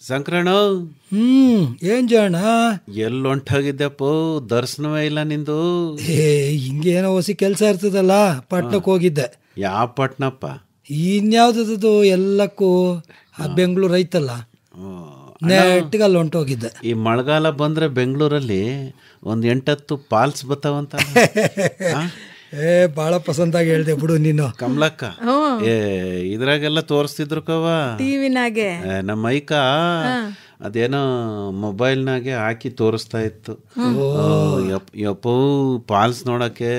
ಸಂಕ್ರಣ, ಏನ್ ಜಾಣ ಎಲ್ಲೊಂಟಾಗಿದ್ದಪ್ಪ, ದರ್ಶನವೇ ಇಲ್ಲ ನಿಂದು. ಹಿಂಗೇನೋ ಹೊಸಿ ಕೆಲಸ ಇರ್ತದಲ್ಲ, ಪಟ್ನಕ್ಕೆ ಹೋಗಿದ್ದೆ. ಯಾವ ಪಟ್ನಪ್ಪ? ಇನ್ಯಾವ್ದದು ಎಲ್ಲಕ್ಕೂ ಬೆಂಗಳೂರು ಐತಲ್ಲ, ನೆಟ್ಟಿಗೆ ಅಲ್ಲಿ ಹೊಂಟೋಗಿದ್ದೆ. ಈ ಮಳೆಗಾಲ ಬಂದ್ರೆ ಬೆಂಗಳೂರಲ್ಲಿ ಒಂದು 8-10 ಫಾಲ್ಸ್ ಬರ್ತಾವಂತ. ಭಾಳ ಪಸಂದಾಗಿ ಹೇಳ್ದೆ ಬಿಡು ನೀನು. ಕಮಲಕ್ಕ, ಇದ್ರಾಗೆಲ್ಲ ತೋರಿಸ್ತಿದ್ರು ಕವ ಟಿವಿನಾಗೆ. ನಮ್ಮ ಮೈಕ ಅದೇನೋ ಮೊಬೈಲ್ನಾಗೆ ಹಾಕಿ ತೋರಿಸ್ತಾ ಇತ್ತು. ಯಪ್ಪೋ ಫಾಲ್ಸ್ ನೋಡಕ್ಕೆ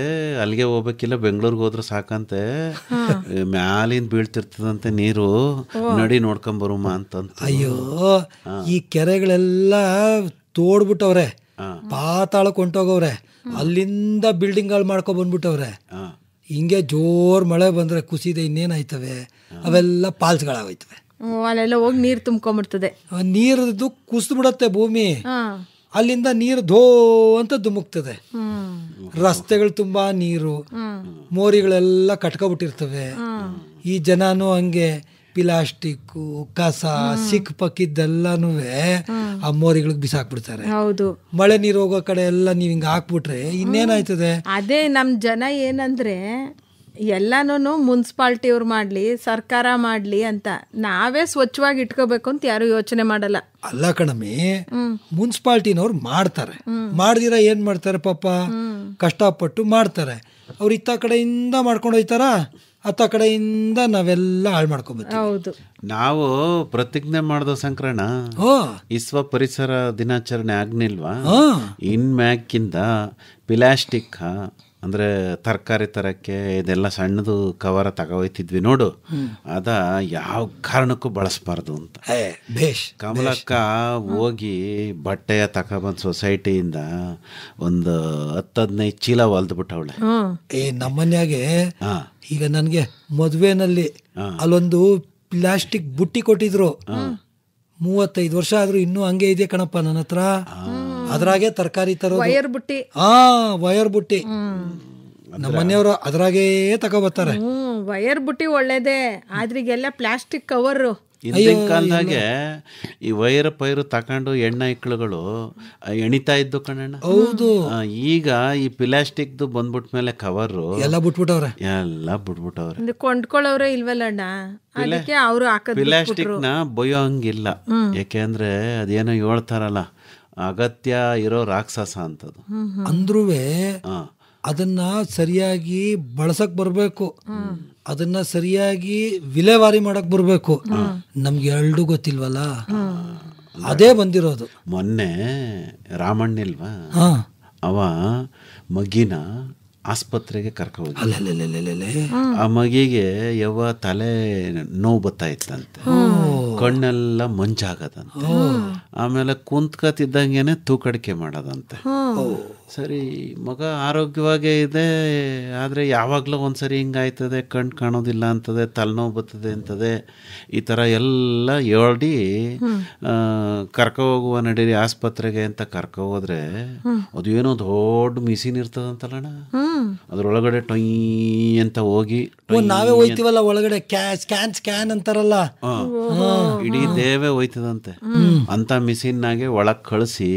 ಅಲ್ಲಿಗೆ ಹೋಗ್ಬೇಕಿಲ್ಲ, ಬೆಂಗಳೂರಿಗೆ ಹೋದ್ರೆ ಸಾಕಂತೆ, ಮ್ಯಾಲಿಂದ ಬೀಳ್ತಿರ್ತದಂತೆ ನೀರು, ನಡಿ ನೋಡ್ಕೊಂಬರುಮ ಅಂತಂತ. ಅಯ್ಯೋ, ಈ ಕೆರೆಗಳೆಲ್ಲ ತೋಡ್ಬಿಟ್ಟವ್ರೆ, ಪಾತಾಳಕ್ಕೆ ಹೊಂಟೋಗವ್ರೆ, ಅಲ್ಲಿಂದ ಬಿಲ್ಡಿಂಗ್ಗಳು ಮಾಡ್ಕೊ ಬಂದ್ಬಿಟ್ಟವ್ರೆ. ಹಿಂಗೆ ಜೋರ್ ಮಳೆ ಬಂದ್ರೆ ಕುಸಿದೆ ಇನ್ನೇನಾಯ್ತವೆ, ಅವೆಲ್ಲ ಫಾಲ್ಸ್ಗಳಾಗೋಯ್ತವೆ. ಅಲ್ಲೆಲ್ಲ ಹೋಗಿ ನೀರು ತುಂಬ್ಕೊಂಡ್ಬಿಡ್ತದೆ, ನೀರದು ಕುಸಿದು ಬಿಡತ್ತೆ ಭೂಮಿ, ಅಲ್ಲಿಂದ ನೀರು ಧೋ ಅಂತ ಧುಮುಕ್ತದೆ. ರಸ್ತೆಗಳು ತುಂಬಾ ನೀರು, ಮೋರಿಗಳೆಲ್ಲ ಕಟ್ಕೊಬಿಟ್ಟಿರ್ತವೆ. ಈ ಜನನು ಹಂಗೆ ಪ್ಲಾಸ್ಟಿಕ್ಕು, ಕಸ ಸಿಕ್ ಪಕ್ಕಿದ್ದೆಲ್ಲನೂ ಆ ಮೋರಿಗಳಿಗೆ ಬಿಸಾಕ್ಬಿಡ್ತಾರೆ. ಹೌದು, ಮಳೆ ನೀರು ಹೋಗೋ ಕಡೆ ಎಲ್ಲ ನೀವು ಹಿಂಗೆ ಹಾಕ್ಬಿಟ್ರೆ ಇನ್ನೇನಾಯ್ತದೆ? ಅದೇ ನಮ್ಮ ಜನ ಏನಂದ್ರೆ ಎಲ್ಲಾನು ಮುನ್ಸಿಪಾಲ್ಟಿಯವ್ರು ಮಾಡಲಿ, ಸರ್ಕಾರ ಮಾಡಲಿ ಅಂತ, ನಾವೇ ಸ್ವಚ್ಛವಾಗಿ ಇಟ್ಕೋಬೇಕು ಅಂತ ಯಾರು ಯೋಚನೆ ಮಾಡಲ್ಲ. ಅಲ್ಲ ಕಣಮಿ, ಮುನ್ಸಿಪಾಲ್ಟಿನವ್ರು ಮಾಡ್ತಾರೆ, ಮಾಡ್ದಿರ ಏನ್ ಮಾಡ್ತಾರೆ ಪಾಪ, ಕಷ್ಟಪಟ್ಟು ಮಾಡ್ತಾರೆ. ಅವ್ರು ಇತ್ತ ಕಡೆಯಿಂದ ಮಾಡ್ಕೊಂಡು ಹೋಯ್ತಾರ, ಅತ್ತ ಕಡೆಯಿಂದ ನಾವೆಲ್ಲ ಹಾಳು ಮಾಡ್ಕೊಬೇಕು. ಹೌದು, ನಾವು ಪ್ರತಿಜ್ಞೆ ಮಾಡ್ದೋ ಸಂಕ್ರಣ, ವಿಶ್ವ ಪರಿಸರ ದಿನಾಚರಣೆ ಆಗ್ನಿಲ್ವಾ, ಇನ್ಮ್ಯಾಕಿಂದ ಪ್ಲಾಸ್ಟಿಕ್ ಅಂದ್ರೆ ತರಕಾರಿ ತರಕ್ಕೆ ಇದೆಲ್ಲ ಸಣ್ಣದು ಕವರ ತಗೋಯ್ತಿದ್ವಿ ನೋಡು, ಅದ ಯಾವ ಕಾರಣಕ್ಕೂ ಬಳಸಬಾರ್ದು ಅಂತ. ಕಮಲಕ್ಕ ಹೋಗಿ ಬಟ್ಟೆಯ ತಗೊಬಂದು ಸೊಸೈಟಿಯಿಂದ ಒಂದು 10-15 ಚೀಲ ಹೊಲ್ದ್ಬಿಟ್ಟವಳೆ. ನಮ್ಮನ್ಯಾಗೆ ಈಗ ನನಗೆ ಮದುವೆನಲ್ಲಿ ಅಲ್ಲೊಂದು ಪ್ಲಾಸ್ಟಿಕ್ ಬುಟ್ಟಿ ಕೊಟ್ಟಿದ್ರು, 35 ವರ್ಷ ಆದ್ರೂ ಇನ್ನೂ ಹಂಗೆ ಇದೆ ಕಣಪ್ಪ ನನ್ನ ಹತ್ರ. ಅದ್ರಾಗೆ ತರಕಾರಿ ತರೋದು, ವಯರ್ ಬುಟ್ಟಿ. ನಮ್ಮ ಮನೆಯವರು ಅದ್ರಾಗೇ ತಗೋಬರ್ತಾರೆ. ವಯರ್ ಬುಟ್ಟಿ ಒಳ್ಳೇದೇ, ಆದ್ರಿಗೆಲ್ಲ ಪ್ಲಾಸ್ಟಿಕ್ ಕವರ್. ಹಿಂದಿನ ಕಾಲದಾಗೆ ಈ ವೈರು ತಕೊಂಡು ಎಣ್ಣೆ ಇಕ್ಕಳುಗಳು ಎಣಿತಾ ಇದ್ದು ಕಣಣ್ಣ. ಹೌದು, ಈಗ ಈ ಪ್ಲಾಸ್ಟಿಕ್ದು ಬಂದ್ಬಿಟ್ಮೇಲೆ ಕವರು ಎಲ್ಲ ಬಿಟ್ಬಿಟ್ಟವ್ರೆ. ಕೊಂಡ್ಕೊಳ್ಳೋರೇ ಇಲ್ವಲ್ಲಣ್ಣ, ಅದಕ್ಕೆ ಅವರು ಪ್ಲಾಸ್ಟಿಕ್ ನ ಬೊಯ್ಯೋ ಹಂಗಿಲ್ಲ. ಯಾಕೆಂದ್ರೆ ಅದೇನೋ ಹೇಳ್ತಾರಲ್ಲ, ಅಗತ್ಯ ಇರೋ ರಾಕ್ಷಸ ಅಂತದು. ಅಂದ್ರೂವೆ ಅದನ್ನ ಸರಿಯಾಗಿ ಬಳಸಕ್ ಬರ್ಬೇಕು, ಅದನ್ನ ಸರಿಯಾಗಿ ವಿಲೇವಾರಿ ಮಾಡಕ್ ಬರ್ಬೇಕು. ನಮ್ಗೆ ಎರಡು ಗೊತ್ತಿಲ್ವಲ್ಲ, ಅದೇ ಬಂದಿರೋದು. ಮೊನ್ನೆ ರಾಮಣ್ಣಿಲ್ವಾ, ಅವ ಮಗಿನ ಆಸ್ಪತ್ರೆಗೆ ಕರ್ಕೊ ಹೋಗಿ, ಆ ಮಗಿಗೆ ತಲೆ ನೋವು ಬರ್ತಾ ಇತ್ತಂತೆ, ಕಣ್ಣೆಲ್ಲ ಮಂಜಾಗದಂತೆ, ಆಮೇಲೆ ಕುಂತ್ಕತಿದ್ದಂಗೆನೆ ತೂಕಡಿಕೆ ಮಾಡೋದಂತೆ. ಸರಿ, ಮಗ ಆರೋಗ್ಯವಾಗೇ ಇದೆ, ಆದರೆ ಯಾವಾಗಲೂ ಒಂದ್ಸರಿ ಹಿಂಗಾಯ್ತದೆ, ಕಣ್ಣು ಕಾಣೋದಿಲ್ಲ ಅಂತದೆ, ತಲೆನೋವು ಬರ್ತದೆ ಅಂತದೆ, ಈ ಥರ ಎಲ್ಲ ಹೇಳಿ ಕರ್ಕೊ ಹೋಗುವ ನಡೀರಿ ಆಸ್ಪತ್ರೆಗೆ ಅಂತ ಕರ್ಕೊ ಹೋದ್ರೆ, ಅದು ಏನೋ ದೊಡ್ಡ ಮಿಷಿನ್ ಇರ್ತದಂತಲ್ಲಣ್ಣ, ಅದ್ರೊಳಗಡೆ ಟೊಯ್ ಅಂತ ಹೋಗಿ ನಾವೇ ಹೋಯ್ತೀವಲ್ಲ ಒಳಗಡೆ, ಸ್ಕ್ಯಾನ್ ಅಂತಾರಲ್ಲ, ಇಡೀ ದೇವೇ ಹೋಯ್ತದಂತೆ. ಅಂತ ಮಿಷಿನ್ನಾಗೆ ಒಳಗೆ ಕಳಿಸಿ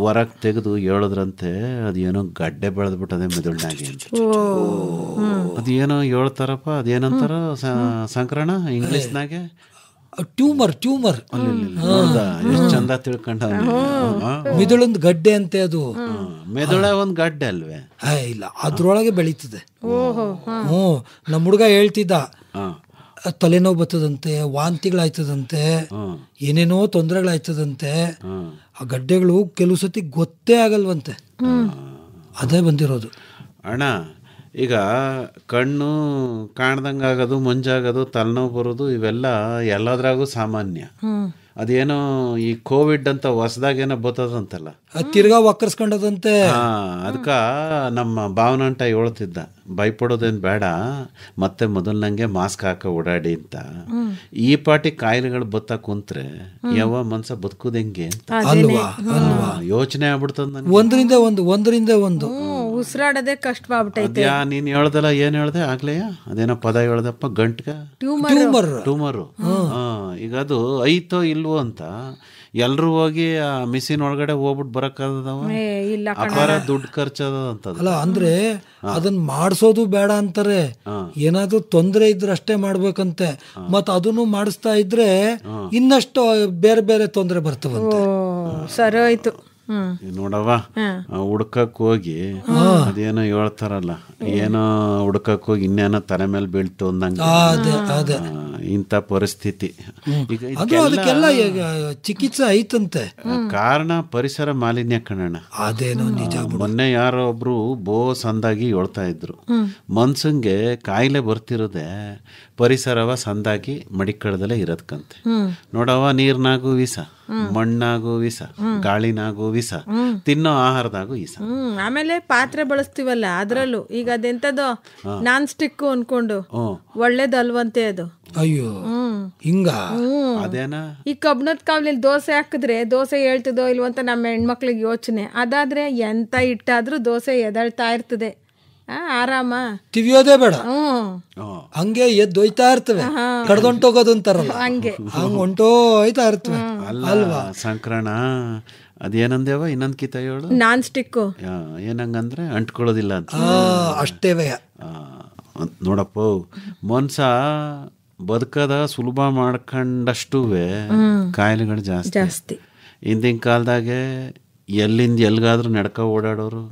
ಹೊರಗೆ ತೆಗೆದು ಹೇಳಿದ್ರಂತೆ, ಅದೇನೋ ಗಡ್ಡೆ ಬೆಳೆದ್ಬಿಟ್ಟದೆ ಮೆದುಳಿನಾಗೆ ಅಂತ. ಅದೇನೋ ಹೇಳ್ತಾರಪ್ಪ, ಅದೇನಂತಾರ ಸಂಕ್ರಣ ಇಂಗ್ಲಿಷ್ನಾಗೆ, ಟ್ಯೂಮರ್. ಎಷ್ಟು ಚಂದ ತಿಳ್ಕೊಂಡ. ಮಿದುಳೊಂದು ಗಡ್ಡೆ ಅಂತೆ ಅದು. ಮೆದುಳ ಒಂದ್ ಗಡ್ಡೆ ಅಲ್ವೇ? ಇಲ್ಲ, ಅದ್ರೊಳಗೆ ಬೆಳೀತದೆ. ನಮ್ಮ ಹುಡುಗ ಹೇಳ್ತಿದ್ದ, ತಲೆನೋವು ಬರ್ತದಂತೆ, ವಾಂತಿಗಳಾಯ್ತದಂತೆ, ಏನೇನೋ ತೊಂದರೆಗಳಾಯ್ತದಂತೆ. ಆ ಗಡ್ಡೆಗಳು ಕೆಲವು ಸತಿ ಗೊತ್ತೇ ಆಗಲ್ವಂತೆ, ಅದೇ ಬಂದಿರೋದು. ಅಣ್ಣ, ಈಗ ಕಣ್ಣು ಕಾಣ್ದಂಗಾಗೋದು, ಮಂಜಾಗೋದು, ತಲೆನೋವು ಬರೋದು, ಇವೆಲ್ಲ ಎಲ್ಲದ್ರಾಗೂ ಸಾಮಾನ್ಯ. ಅದೇನೋ ಈ ಕೋವಿಡ್ ಅಂತ ಹೊಸದಾಗೇನೋ ಬರ್ತದಂತಲ್ಲ, ತಿರ್ಗಾ ವಕ್ಕರ್ಸ್ಕೊಂಡದಂತೆ. ಅದಕ್ಕ ನಮ್ಮ ಭಾವನಂಟ ಹೇಳ್ತಿದ್ದ, ಭಯಪಡೋದೇನು ಬೇಡ, ಮತ್ತೆ ಮೊದಲ್ನಂಗೆ ಮಾಸ್ಕ್ ಹಾಕ ಓಡಾಡಿ ಅಂತ. ಈ ಪಾಟಿ ಕಾಯಿಲೆಗಳು ಬತ್ತ ಕುಂತ್ರೆ ಯಾವ ಮನ್ಸ ಬದುಕುದು ಹೆಂಗೆ ಅಂತ ಅಲ್ವಾ ಯೋಚನೆ ಆಗ್ಬಿಡ್ತದ. ಒಂದರಿಂದ ಒಂದು ಉಸಿರಾಡೋದೇ ಕಷ್ಟವಾಗ್ಬಿಟ್ಟೈತೆ. ನೀನ್ ಹೇಳ್ದಲ್ಲ, ಏನ್ ಹೇಳ್ದೆ ಆಗ್ಲೇಯ, ಅದೇನೋ ಪದ ಹೇಳ್ದಪ್ಪ, ಗಂಟ್ಗ ಟ್ಯೂಮರ್. ಈಗ ಅದು ಐತೋ ಇಲ್ವೋ ಅಂತ ಎಲ್ರು ಹೋಗಿ ಆ ಮಿಷಿನ್ ಒಳಗಡೆ ಹೋಗ್ಬಿಟ್ಟು ಬರಕ್ಕಾಗದವ, ಅಪಾರ ದುಡ್ಡು ಖರ್ಚದ ಅಂತ. ಅಲ್ಲ ಅಂದ್ರೆ ಅದನ್ನ ಮಾಡಿಸೋದು ಬೇಡ ಅಂತಾರೆ, ಏನಾದ್ರೂ ತೊಂದರೆ ಇದ್ರೆ ಅಷ್ಟೇ ಮಾಡ್ಬೇಕಂತೆ. ಮತ್ ಅದನ್ನು ಮಾಡಿಸ್ತಾ ಇದ್ರೆ ಇನ್ನಷ್ಟು ಬೇರೆ ಬೇರೆ ತೊಂದರೆ ಬರ್ತವಂತೆ. ಸರಿ ಆಯ್ತು. ನೋಡವ, ಹುಡ್ಕಕ್ ಹೋಗಿ ಅದೇನೋ ಹೇಳ್ತಾರಲ್ಲ, ಏನೋ ಹುಡ್ಕಕ್ ಹೋಗಿ ಇನ್ನೇನೋ ತಲೆ ಮೇಲೆ ಬೀಳ್ತು ಅಂದಂಗ ಇಂಥ ಪರಿಸ್ಥಿತಿ. ಈಗ ಅದಕ್ಕೆಲ್ಲ ಚಿಕಿತ್ಸೆ ಐತಂತೆ. ಕಾರಣ ಪರಿಸರ ಮಾಲಿನ್ಯ ಕಣಣ್ಣ. ಅದೇನೋ ನಿಜ. ಮೊನ್ನೆ ಯಾರೋ ಒಬ್ರು ಸಂದಾಗಿ ಹೇಳ್ತಾ ಇದ್ರು, ಮನ್ಸಂಗೆ ಕಾಯಿಲೆ ಬರ್ತಿರೋದೆ ಪರಿಸರವ ಸಂದಾಗಿ ಮಡಿಕಳದಲ್ಲೇ ಇರೋದ್ಕಂತೆ. ನೋಡವ, ನೀರ್ನಾಗೂ ವಿಷ, ಮಣ್ಣಾಗೂ ವಿಷ, ಗಾಳಿನಾಗೂ ವಿಷ, ತಿನ್ನೋ ಆಹಾರದಾಗೂ ವಿಷ. ಆಮೇಲೆ ಪಾತ್ರೆ ಬಳಸ್ತೀವಲ್ಲ ಅದ್ರಲ್ಲೂ ಈಗ ಅದೆಂತದೋ ನಾನ್ ಸ್ಟಿಕ್ ಅನ್ಕೊಂಡು ಒಳ್ಳೇದಲ್ವಂತೆ ಅದು. ಅಯ್ಯೋ ಹಿಂಗ ಅದೇನಾ? ಈ ಕಬ್ಣದ ಕಾವಲಿಲಿ ದೋಸೆ ಹಾಕಿದ್ರೆ ದೋಸೆ ಹೇಳ್ತದೋ ಇಲ್ವ ಅಂತ ನಮ್ಮ ಹೆಣ್ಮಕ್ಳಿಗೆ ಯೋಚನೆ. ಅದಾದ್ರೆ ಎಂತ ಇಟ್ಟಾದ್ರೂ ದೋಸೆ ಎದಳ್ತಾ ಇರ್ತದೆ, ಆರಾಮ, ತಿವಿಯೋದೇ ಬೇಡ, ಹಂಗೆ ಎದ್ದು ಹೋಯ್ತಾ ಇರ್ತವೆ. ಕಡ್ದೊಂಟೋಗೋದು ಅಂತಾರಲ್ಲ, ಹಂಗೆ ಹೊಂಟೋಯ್ತಾ ಇರ್ತವೆ ಅಲ್ವಾ? ಸಂಕ್ರಣ ಅದೇನಂದೇವ ಇನ್ನೊಂದ್ ಕಿತ ಹೇಳು. ನಾನ್ ಸ್ಟಿಕ್ ಏನಂಗಂದ್ರೆ ಅಂಟ್ಕೊಳ್ಳೋದಿಲ್ಲ ಅಂತ. ಅಷ್ಟೇ ನೋಡಪ್ಪ, ಮನ್ಸ ಬದುಕದ ಸುಲಭ ಮಾಡ್ಕೊಂಡಷ್ಟು ಕಾಯಿಲೆಗಳು ಜಾಸ್ತಿ. ಹಿಂದಿನ ಕಾಲದಾಗೆ ಎಲ್ಲಿಂದ ಎಲ್ಗಾದ್ರೂ ನಡ್ಕ ಓಡಾಡೋರು,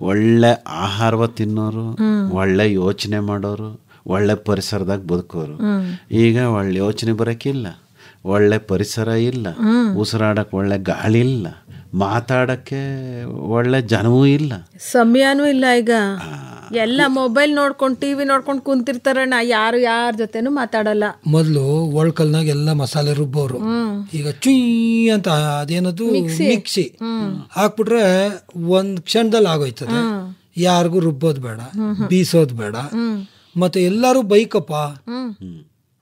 ಒಳ್ಳೆ ಆಹಾರವ ತಿನ್ನೋರು, ಒಳ್ಳೆ ಯೋಚನೆ ಮಾಡೋರು, ಒಳ್ಳೆ ಪರಿಸರದಾಗ ಬದುಕೋರು. ಈಗ ಒಳ್ಳೆ ಯೋಚನೆ ಬರೋಕ್ಕಿಲ್ಲ, ಒಳ್ಳೆ ಪರಿಸರ ಇಲ್ಲ, ಉಸಿರಾಡಕ್ಕೆ ಒಳ್ಳೆ ಗಾಳಿ ಇಲ್ಲ, ಮಾತಾಡಕ್ಕೆ ಒಳ್ಳೆ ಜನವೂ ಇಲ್ಲ, ಸಮಯನೂ ಇಲ್ಲ. ಈಗ ಎಲ್ಲ ಮೊಬೈಲ್ ನೋಡ್ಕೊಂಡು ಟಿವಿ ನೋಡ್ಕೊಂಡು ಕುಂತಿರ್ತಾರಣ್ಣ, ಯಾರು ಯಾರ ಜೊತೆನೂ ಮಾತಾಡಲ್ಲ. ಮೊದಲು ಒಳ್ಕಲ್ನಾಗ ಎಲ್ಲ ಮಸಾಲೆ ರುಬ್ಬೋರು, ಈಗ ಚುಯ್ ಅಂತ ಅದೇನದು ಮಿಕ್ಸಿ ಹಾಕ್ಬಿಟ್ರೆ ಒಂದ್ ಕ್ಷಣದಲ್ಲಿ ಆಗೋಯ್ತದೆ. ಯಾರಿಗೂ ರುಬ್ಬೋದ್ ಬೇಡ, ಬೀಸೋದ್ ಬೇಡ. ಮತ್ತೆ ಎಲ್ಲಾರು ಬೈಕಪ್ಪ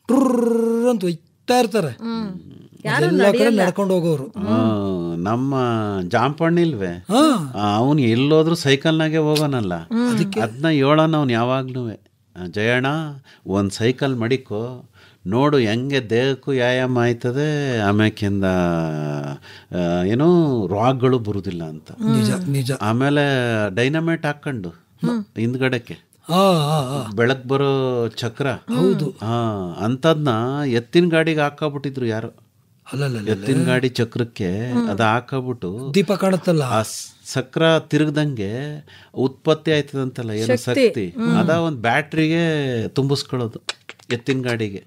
ಟ್ರರ್ ಅಂತ ಒಯ್ತಾ ಇರ್ತಾರೆ, ಎಲ್ಲ ಕಡೆ ನಡ್ಕೊಂಡು ಹೋಗೋರು. ನಮ್ಮ ಜಾಂಪಣ್ಣಿಲ್ವೇ, ಅವನು ಎಲ್ಲೋದ್ರು ಸೈಕಲ್ನಾಗೆ ಹೋಗೋನಲ್ಲ. ಅದನ್ನ ಹೇಳೋಣ ಅವ್ನು ಯಾವಾಗ್ಲೂ, ಜಯಣ್ಣ ಒಂದ್ ಸೈಕಲ್ ಮಡಿಕೋ ನೋಡು, ಹೆಂಗೆ ದೇಹಕ್ಕೂ ವ್ಯಾಯಾಮ ಆಯ್ತದೆ, ಆಮ್ಯಾಕಿಂದ ಏನೋ ರೋಗಗಳು ಬರುದಿಲ್ಲ ಅಂತ. ಆಮೇಲೆ ಡೈನಮೈಟ್ ಹಾಕೊಂಡು ಹಿಂದ್ಗಡೆಗೆ ಬೆಳಕ್ ಬರೋ ಚಕ್ರ, ಹೌದು, ಅಂತದ್ನ ಎತ್ತಿನ ಗಾಡಿಗೆ ಹಾಕಬಿಟ್ಟಿದ್ರು ಯಾರು. ಎತ್ತಿನ ಗಾಡಿ ಚಕ್ರಕ್ಕೆ ಅದ ಹಾಕಬಿಟ್ಟು ದೀಪ ಕಾಣುತ್ತಲ್ಲ, ಆ ಚಕ್ರ ತಿರುಗದಂಗೆ ಉತ್ಪತ್ತಿ ಆಯ್ತದಂತಲ್ಲ, ಏನೋ ಶಕ್ತಿ, ಅದ ಒಂದ್ ಬ್ಯಾಟ್ರಿಗೆ ತುಂಬಿಸ್ಕೊಳ್ಳೋದು ಎತ್ತಿನ ಗಾಡಿಗೆ.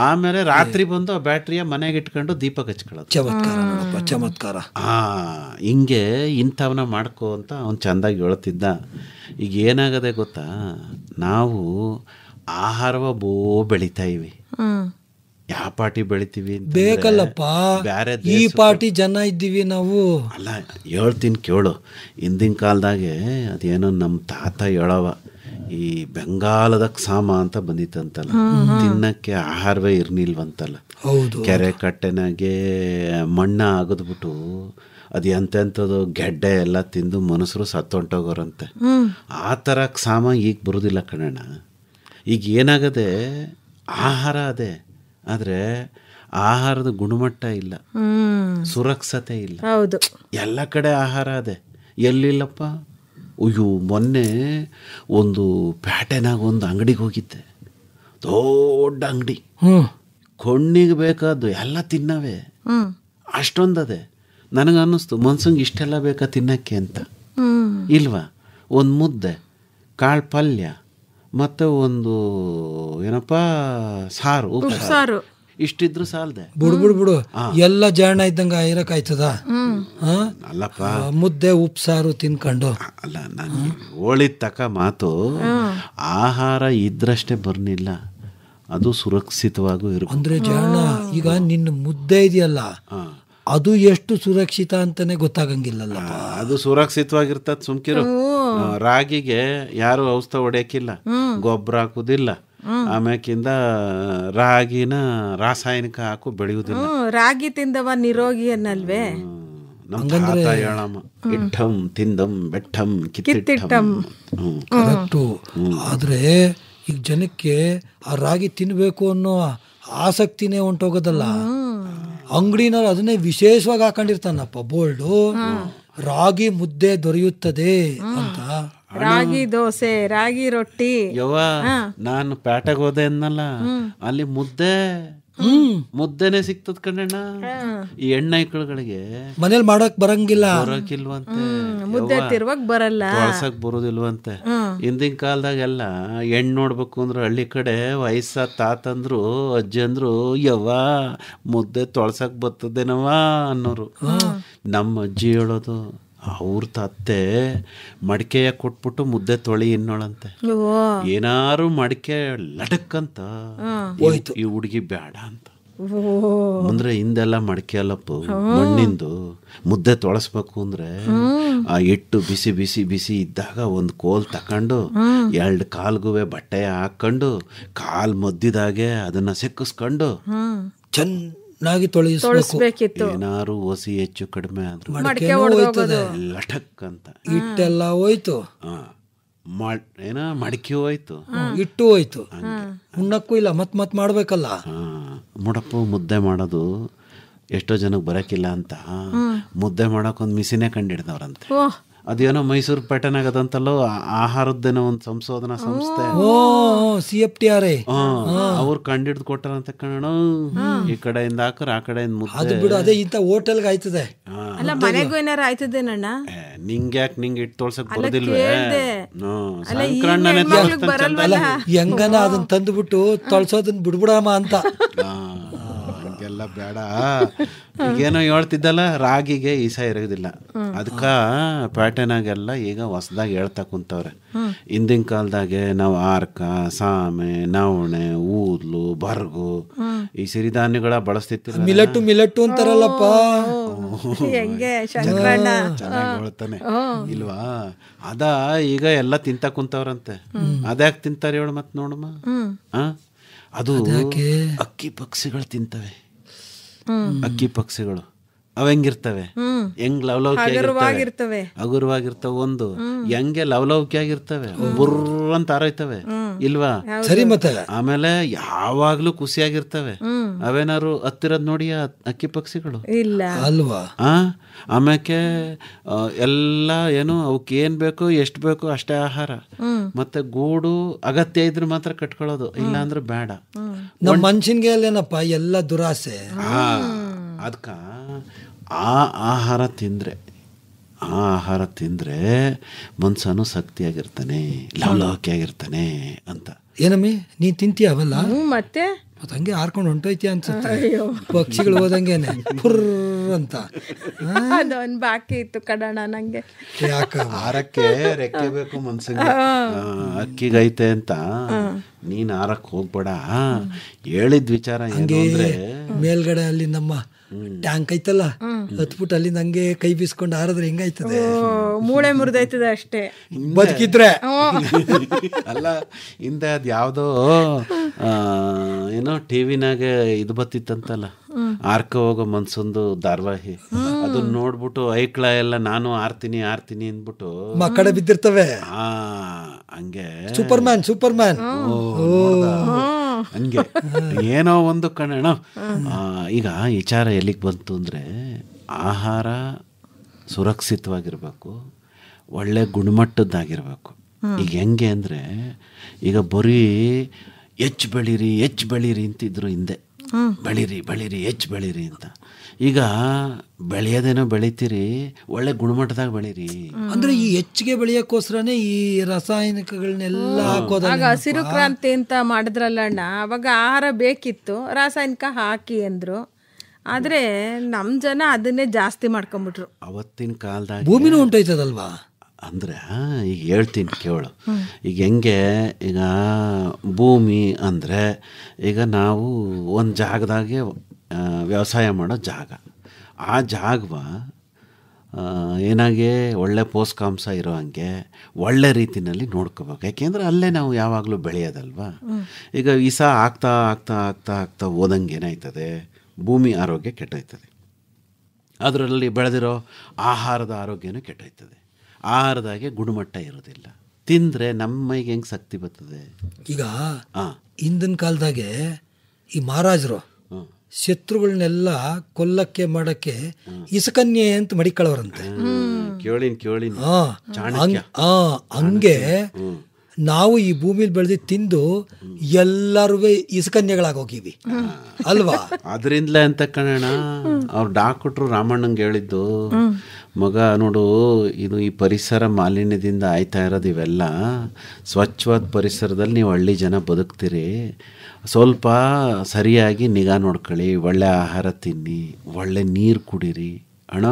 ಆಮೇಲೆ ರಾತ್ರಿ ಬಂದು ಆ ಬ್ಯಾಟ್ರಿಯ ಮನೆಗೆ ಇಟ್ಕೊಂಡು ದೀಪ ಹಚ್ಕೊಳ್ಳೋದು. ಚಮತ್ಕಾರ. ಹಿಂಗೆ ಇಂಥವನ್ನ ಮಾಡ್ಕೋ ಅಂತ ಅವ್ನು ಚಂದಾಗಿ ಹೇಳ್ತಿದ್ದ. ಈಗ ಏನಾಗದೆ ಗೊತ್ತಾ, ನಾವು ಆಹಾರವ ಬೆಳಿತಾ ಇವಿ, ಯಾವ ಪಾರ್ಟಿ ಬೆಳಿತೀವಿ ಬೇಕಲ್ಲಪ್ಪ, ಬ್ಯಾರೆ ಈ ಪಾರ್ಟಿ ಜನ ಇದ್ದೀವಿ ನಾವು. ಅಲ್ಲ ಹೇಳ್ತೀನಿ ಕೇಳು, ಹಿಂದಿನ ಕಾಲದಾಗೆ ಅದೇನೋ ನಮ್ಮ ತಾತ ಹೇಳವ, ಈ ಬೆಂಗಾಲದ ಸಾಮ ಅಂತ ಬಂದಿತ್ತಂತಲ್ಲ, ತಿನ್ನಕ್ಕೆ ಆಹಾರವೇ ಇರ್ನಿಲ್ವಂತಲ್ಲ. ಕೆರೆ ಕಟ್ಟೆನಾಗೆ ಮಣ್ಣ ಆಗದ್ಬಿಟ್ಟು ಅದು ಎಂತೆಂಥದ್ದು ಗೆಡ್ಡೆ ಎಲ್ಲ ತಿಂದು ಮನುಷ್ಯರು ಸತ್ತೊಂಟೋಗೋರಂತೆ. ಆ ಥರ ಸಾಮ ಈಗ ಬರೋದಿಲ್ಲ ಕಣಣ್ಣ. ಈಗ ಏನಾಗದೆ, ಆಹಾರ ಅದೇ, ಆದರೆ ಆಹಾರದ ಗುಣಮಟ್ಟ ಇಲ್ಲ, ಸುರಕ್ಷತೆ ಇಲ್ಲ. ಎಲ್ಲ ಕಡೆ ಆಹಾರ ಅದೇ, ಎಲ್ಲಿಲ್ಲಪ್ಪ. ಅಯ್ಯೋ, ಮೊನ್ನೆ ಒಂದು ಪ್ಯಾಟೆನಾಗ ಒಂದು ಅಂಗಡಿಗೆ ಹೋಗಿದ್ದೆ, ದೊಡ್ಡ ಅಂಗಡಿ, ಕಣ್ಣಿಗೆ ಬೇಕಾದ್ದು ಎಲ್ಲ ತಿನ್ನವೇ, ಅಷ್ಟೊಂದದೆ. ನನಗನ್ನಿಸ್ತು, ಮನ್ಸಂಗೆ ಇಷ್ಟೆಲ್ಲ ಬೇಕಾ ತಿನ್ನಕ್ಕೆ ಅಂತ. ಇಲ್ವಾ, ಒಂದು ಮುದ್ದೆ, ಕಾಳು ಪಲ್ಯ, ಮತ್ತು ಒಂದು ಏನಪ್ಪ ಸಾರು, ಉಪ್ಸಾರು, ಇಷ್ಟಿದ್ರು ಸಾಲದೆ. ಬಿಡು ಎಲ್ಲ ಜಾಣ ಇದ್ದಂಗ ಇರಕಾಯ್ತದ? ಅಲ್ಲಪ್ಪ, ಮುದ್ದೆ ಉಪ್ಸಾರು ತಿನ್ಕೊಂಡು. ಅಲ್ಲ, ನನಗೆ ಹೋಳಿದ ತಕ ಮಾತು, ಆಹಾರ ಇದ್ರಷ್ಟೇ ಬರ್ನಿಲ್ಲ, ಅದು ಸುರಕ್ಷಿತವಾಗೂ ಇರ್ಬೇಕು. ಅಂದ್ರೆ ಜಾಣ, ಈಗ ನಿನ್ನ ಮುದ್ದೆ ಇದೆಯಲ್ಲ, ಅದು ಎಷ್ಟು ಸುರಕ್ಷಿತ ಅಂತಾನೆ ಗೊತ್ತಾಗಂಗಿಲ್ಲಲ್ಲ. ಅದು ಸುರಕ್ಷಿತವಾಗಿರ್ತದ, ಸುಮ್ಕಿರು. ರಾಗಿಗೆ ಯಾರು ಔಷಧ ಹೊಡೆಯಕ್ಕಿಲ್ಲ, ಗೊಬ್ಬರ ಹಾಕುದಿಲ್ಲ, ಆಮ್ಯಾಕಿಂದ ರಾಗಿನ ರಾಸಾಯನಿಕ ಹಾಕು ಬೆಳೆಯುವುದಿಲ್ಲ. ರಾಗಿ ತಿಂದವ ನಿರೋಗಿ ಅನ್ನಲ್ವೇ. ನಮ್ಮ ತಾತ ಹೇಳಮ್ಮ, ಇಟ್ಟಂ ತಿಂದಂ ಬೆಟ್ಟಂ ಕಿತ್ತಿಟ್ಟಂ. ಕರೆಕ್ಟು. ಆದ್ರೆ ಈಗ ಜನಕ್ಕೆ ಆ ರಾಗಿ ತಿನ್ಬೇಕು ಅನ್ನೋ ಆಸಕ್ತಿನೇ ಹೊಂಟೋಗೋದಲ್ಲ. ಅಂಗಡಿನಲ್ಲಿ ಅದನ್ನೇ ವಿಶೇಷವಾಗಿ ಹಾಕೊಂಡಿರ್ತಾನಪ್ಪ ಬೋಲ್ಡು, ರಾಗಿ ಮುದ್ದೆ ದೊರೆಯುತ್ತದೆ ಅಂತ. ರಾಗಿ ದೋಸೆ, ರಾಗಿ ರೊಟ್ಟಿ. ಯವ್ವ ನಾನು ಪೇಟೆಗೆ ಹೋದೆ ಅನ್ನಲ್ಲ, ಅಲ್ಲಿ ಮುದ್ದೆನೆ ಸಿಕ್ತದ ಕಣ್ಣಣ್ಣ. ಈ ಹೆಣ್ಣೈಕಳುಗಳಿಗೆ ಮನೇಲಿ ಮಾಡಕ್ ಬರಂಗಿಲ್ಲ, ಬರೋಕಿಲ್ವಂತೆ, ಮುದ್ದೆ ತಿರ್ವಕ್ ಬರಲ್ಲ, ತೊಳ್ಸಕ್ ಬರೋದಿಲ್ವಂತೆ. ಹಿಂದಿನ ಕಾಲದಾಗೆಲ್ಲ ಹೆಣ್ಣು ನೋಡ್ಬೇಕು ಅಂದ್ರೆ ಹಳ್ಳಿ ಕಡೆ ವಯಸ್ಸ ತಾತಂದ್ರು ಅಜ್ಜಂದ್ರು ಯವ್ವ ಮುದ್ದೆ ತೊಳ್ಸಕ್ ಬರ್ತದೇನವ ಅನ್ನೋರು. ನಮ್ಮ ಅಜ್ಜಿ ಹೇಳೋದು, ಅವ್ರ ತತ್ತೆ ಮಡಿಕೆಯ ಕೊಟ್ಬಿಟ್ಟು ಮುದ್ದೆ ತೊಳಿ ಇನ್ನೋಳಂತೆ. ಏನಾರು ಮಡಿಕೆ ಲಟಕ್ಕಂತ ಈ ಹುಡುಗಿ ಬೇಡ ಅಂತ. ಅಂದ್ರೆ ಹಿಂದೆಲ್ಲ ಮಡಿಕೆ ಅಲ್ಲಪ್ಪ, ಮಣ್ಣಿಂದು ಮುದ್ದೆ ತೊಳಸ್ಬೇಕು ಅಂದ್ರೆ ಆ ಹಿಟ್ಟು ಬಿಸಿ ಬಿಸಿ ಬಿಸಿ ಇದ್ದಾಗ ಒಂದು ಕೋಲ್ ತಕೊಂಡು 2 ಕಾಲ್ಗುವೆ ಬಟ್ಟೆ ಹಾಕೊಂಡು ಕಾಲ್ ಮದ್ದಿದಾಗೆ ಅದನ್ನ ಸಿಕ್ಕಿಸ್ಕೊಂಡು ಚೆನ್ನಾಗಿ ತೊಳಿಸ್ಬೇಕಿತ್ತು. ಏನಾರು ಒಸಿ ಹೆಚ್ಚು ಕಡಿಮೆ ಆದ್ರೂ ಲಟಕ್ ಅಂತ ಹಿಟ್ಟೆಲ್ಲ ಹೋಯ್ತು, ಮಡಿಕೆ ಹೋಯ್ತು, ಹಿಟ್ಟು ಹೋಯ್ತು, ಉಣ್ಣಕ್ಕೂ ಇಲ್ಲ, ಮತ್ ಮಾಡ್ಬೇಕಲ್ಲ. ಮುಡಪ್ಪು ಮುದ್ದೆ ಮಾಡೋದು ಎಷ್ಟೋ ಜನಕ್ಕೆ ಬರಕಿಲ್ಲ ಅಂತ ಮುದ್ದೆ ಮಾಡಕ್ಕೊಂದು ಮಿಸಿನೇ ಕಂಡಿಡ್ದವ್ರಂತೆ. ಅದೇನೋ ಮೈಸೂರು ಪ್ಯಾಟರ್ನ್ ಅದಂತಲ್ಲೋ, ಆಹಾರದ್ದೇನೋ ಒಂದು ಸಂಶೋಧನಾ ಸಂಸ್ಥೆ, CFTRI, ಅವ್ರು ಕಂಡಿಡ್ದು ಕೊಟ್ಟಾರಂತ ಕಣ. ಈ ಕಡೆಯಿಂದ ಹಾಕ್ರ ಆ ಕಡೆಯಿಂದ ಮುದ್ದೆ. ಅದು ಬಿಡು, ಅದೇ ಇಂತ ಹೋಟೆಲ್ಗೆ ಆಯ್ತದೆ. ಅಲ್ಲ ಮನೆಗೂ ಏನಾರು ಆಯ್ತದೇನಣ್ಣ? ನಿಂಗೆ ಹಿಟ್ಟು ತೊಳ್ಸಕ್ ಬರೋದಿಲ್ವೇ? ಹೆಂಗನ ಅದನ್ನ ತಂದ್ಬಿಟ್ಟು ತೊಳ್ಸೋದನ್ನ ಬಿಡ್ಬಿಡಮ್ಮ ಅಂತ. ಹಂಗೆಲ್ಲ ಬೇಡ. ಈಗೇನೋ ಹೇಳ್ತಿದ್ದಲ್ಲ, ರಾಗಿಗೆ ಈಸ ಇರೋದಿಲ್ಲ, ಅದಕ್ಕ ಪ್ಯಾಟರ್ನಾಗೆಲ್ಲ ಈಗ ಹೊಸದಾಗಿ ಹೇಳ್ತಾ ಕುಂತವ್ರೆ. ಹಿಂದಿನ ಕಾಲದಾಗೆ ನಾವು ಆರ್ಕ, ಸಾಮೆ, ನವಣೆ, ಊದ್ಲು, ಬರ್ಗು ಈ ಸಿರಿಧಾನ್ಯಗಳ ಬಳಸ್ತಿತ್ತು. ಮಿಲೆಟ್ಟು ಅಂತಾರಲ್ಲಪ್ಪ, ಚೆನ್ನಾಗಿ ಹೇಳ್ತಾನೆ ಇಲ್ವಾ? ಅದ ಈಗ ಎಲ್ಲ ತಿಂತ ಕುಂತವ್ರಂತೆ. ಅದ್ಯಾಕೆ ತಿಂತಾರೆ ಹೇಳು ಮತ್ ನೋಡಮ್ಮ. ಅದು ಅಕ್ಕಿ ಪಕ್ಷಿಗಳು ತಿಂತವೆ. ಅಕ್ಕಿ ಪಕ್ಷಿಗಳು ಅವ ಹೆಂಗಿರ್ತವೆ, ಹೆಂಗ್ ಲವಲವಿಕೆ ಹಗುರವಾಗಿರ್ತವೆ, ಒಂದು ಹೆಂಗೆ ಲವಲವಿಕೆ ಆಗಿರ್ತವೆ, ಬುರ್ರ ಅಂತ ಹಾರೈತವೆ ಇಲ್ವಾ? ಸರಿ. ಮತ್ತೆ ಆಮೇಲೆ ಯಾವಾಗ್ಲೂ ಖುಷಿಯಾಗಿರ್ತವೆ. ಅವೇನಾರು ಹತ್ತಿರದ್ ನೋಡಿ ಅಕ್ಕಿ ಪಕ್ಷಿಗಳು ಇಲ್ಲ ಅಲ್ವಾ? ಆಮ್ಯಾಕೆ ಎಲ್ಲ ಏನು ಅವಕ್ಕೆ ಏನ್ ಬೇಕು ಎಷ್ಟು ಬೇಕು ಅಷ್ಟೇ ಆಹಾರ. ಮತ್ತೆ ಗೂಡು ಅಗತ್ಯ ಇದ್ರೆ ಮಾತ್ರ ಕಟ್ಕೊಳ್ಳೋದು, ಇಲ್ಲ ಅಂದ್ರೆ ಬೇಡ. ನಮ್ಮ ಮನುಷ್ಯನ್ಗೆ ಅಲ್ಲೇನಪ್ಪ ಎಲ್ಲ ದುರಾಸೆ. ಅದಕ್ಕ ಆ ಆಹಾರ ತಿಂದ್ರೆ ಮನ್ಸನು ಶಕ್ತಿಯಾಗಿರ್ತಾನೆ, ಲವಲವಿಕೆಯಾಗಿರ್ತಾನೆ ಅಂತ. ಏನಮ್ಮಿ ನೀ ತಿಂತೀಯ ಅವೆಲ್ಲ? ಮತ್ತೆ ಹಂಗೆ ಹಾರ್ಕೊಂಡು ಹೊಂಟೋಯ್ತಿ ಅನ್ಸುತ್ತೆ, ಪಕ್ಷಿಗಳು ಹೋದಂಗೆನೆ ಫುರ್ ಅಂತ. ಅದೊಂದು ಬಾಕಿ ಇತ್ತು ಕಡಣ ನಂಗೆ. ಹಾರಕ್ಕೆ ರೆಕ್ಕೆ ಬೇಕು ಮನ್ಸಿಗೆ, ಅಕ್ಕಿಗೈತೆ ಅಂತ ನೀನ್ ಹಾರಕ್ ಹೋಗ್ಬೇಡ. ಹೇಳಿದ ವಿಚಾರ ಏನು ಅಂದ್ರೆ, ಮೇಲ್ಗಡೆ ಅಲ್ಲಿ ನಮ್ಮ ಟ್ಯಾಂಕ್ ಐತಲ್ಲ, ಹತ್ಬಿಟ್ಟು ಅಲ್ಲಿ ನಂಗೆ ಕೈ ಬೀಸ್ಕೊಂಡು ಹಾರಿದ್ರೆ ಹೆಂಗಾಯ್ತದೆ? ಮೂಳೆ ಮುರಿದೈತದೆ ಅಷ್ಟೇ, ಬದುಕಿದ್ರೆ. ಅಲ್ಲ, ಹಿಂದೆ ಅದ್ ಯಾವ್ದೋ ಏನೋ ಟಿವಿನಾಗ ಇದು ಬತ್ತಿತ್ತಂತಲ್ಲ, ಆರ್ಕ ಹೋಗೋ ಮನ್ಸೊಂದು ಧಾರಾವಾಹಿ. ಅದನ್ನ ನೋಡ್ಬಿಟ್ಟು ಐಕ್ಳ ಎಲ್ಲ ನಾನು ಆರ್ತೀನಿ ಅಂದ್ಬಿಟ್ಟು ಮಕ್ಕಳ ಬಿದ್ದಿರ್ತವೆ. ಹಂಗೆ ಸೂಪರ್ಮ್ಯಾನ್ ಹಂಗೆ ಏನೋ ಒಂದು ಕಣಣ. ಈಗ ವಿಚಾರ ಎಲ್ಲಿಗೆ ಬಂತು ಅಂದರೆ, ಆಹಾರ ಸುರಕ್ಷಿತವಾಗಿರ್ಬೇಕು, ಒಳ್ಳೆ ಗುಣಮಟ್ಟದ್ದಾಗಿರ್ಬೇಕು. ಈಗ ಹೆಂಗೆ ಅಂದರೆ, ಈಗ ಬರೀ ಹೆಚ್ಚು ಬೆಳೀರಿ ಅಂತಿದ್ರು ಹಿಂದೆ. ಬೆಳೀರಿ ಹೆಚ್ಚು ಬೆಳೀರಿ ಅಂತ. ಈಗ ಬೆಳೆಯೋದೇನೋ ಬೆಳಿತೀರಿ, ಒಳ್ಳೆ ಗುಣಮಟ್ಟದಾಗ ಬೆಳೀರಿ ಅಂದ್ರೆ ಈ ಹೆಚ್ಚಿಗೆ ಬೆಳೆಯೋಕ್ಕೋಸ್ಕರನೇ ಈ ರಾಸಾಯನಿಕಗಳನ್ನೆಲ್ಲ ಹಾಕೋದು. ಆಗ ಹಸಿರು ಕ್ರಾಂತಿ ಅಂತ ಮಾಡಿದ್ರಲ್ಲ ಅಣ್ಣ, ಅವಾಗ ಆಹಾರ ಬೇಕಿತ್ತು, ರಾಸಾಯನಿಕ ಹಾಕಿ ಅಂದ್ರು. ಆದ್ರೆ ನಮ್ ಜನ ಅದನ್ನೇ ಜಾಸ್ತಿ ಮಾಡ್ಕೊಂಡ್ಬಿಟ್ರು. ಅವತ್ತಿನ ಕಾಲದಾಗ ಭೂಮಿನೂ ಉಂಟಾಯ್ತದಲ್ವಾ? ಅಂದ್ರೆ ಈಗ ಹೇಳ್ತೀನಿ ಕೇಳು. ಈಗ ಹೆಂಗೆ, ಈಗ ಭೂಮಿ ಅಂದರೆ ಈಗ ನಾವು ಒಂದು ಜಾಗದಾಗೆ ವ್ಯವಸಾಯ ಮಾಡೋ ಜಾಗ. ಆ ಜಾಗವ ಏನಾಗೆ ಒಳ್ಳೆ ಪೋಷಕಾಂಶ ಇರೋ ಹಂಗೆ ಒಳ್ಳೆ ರೀತಿಯಲ್ಲಿ ನೋಡ್ಕೋಬೇಕು. ಯಾಕೆಂದರೆ ಅಲ್ಲೇ ನಾವು ಯಾವಾಗಲೂ ಬೆಳೆಯೋದಲ್ವ. ಈಗ ವಿಷ ಆಗ್ತಾ ಹೋದಂಗೆ ಏನಾಯ್ತದೆ, ಭೂಮಿ ಆರೋಗ್ಯ ಕೆಟ್ಟೋಯ್ತದೆ. ಅದರಲ್ಲಿ ಬೆಳೆದಿರೋ ಆಹಾರದ ಆರೋಗ್ಯನೂ ಕೆಟ್ಟೋಯ್ತದೆ. ಆಹಾರದಾಗೆ ಗುಣಮಟ್ಟ ಇರೋದಿಲ್ಲ. ತಿಂದರೆ ನಮ್ಮ ಮೈಗೆ ಹೆಂಗೆ ಶಕ್ತಿ ಬರ್ತದೆ? ಈಗ ಹಿಂದಿನ ಕಾಲದಾಗೆ ಈ ಮಹಾರಾಜರು ಶತ್ರುಗಳನ್ನೆಲ್ಲ ಕೊಲ್ಲಕ್ಕೆ ಮಾಡಕ್ಕೆ ಇಸಕನ್ಯೆ ಅಂತ ಮಡಿಕೊಳ್ಳೋರಂತೆ. ಕೇಳಿನ್ ಹಂಗೆ ನಾವು ಈ ಭೂಮಿಲಿ ಬೆಳೆದು ತಿಂದು ಎಲ್ಲರೂ ಇಸಕನ್ಯಗಳಾಗೋಗಿವಿ ಅಲ್ವಾ? ಅದರಿಂದಲೇ ಅಂತ ಕಣಣ ಅವ್ರು ಡಾಕ್ಟ್ರು ರಾಮಣ್ಣಂಗೆ ಹೇಳಿದ್ದು, ಮಗ ನೋಡು, ಇದು ಈ ಪರಿಸರ ಮಾಲಿನ್ಯದಿಂದ ಆಯ್ತಾ ಇರೋದು ಇವೆಲ್ಲ. ಸ್ವಚ್ಛವಾದ ಪರಿಸರದಲ್ಲಿ ನೀವು ಹಳ್ಳಿ ಜನ ಬದುಕ್ತೀರಿ, ಸ್ವಲ್ಪ ಸರಿಯಾಗಿ ನಿಗಾ ನೋಡ್ಕೊಳ್ಳಿ, ಒಳ್ಳೆ ಆಹಾರ ತಿನ್ನಿ, ಒಳ್ಳೆ ನೀರು ಕುಡೀರಿ. ಅಣ್ಣ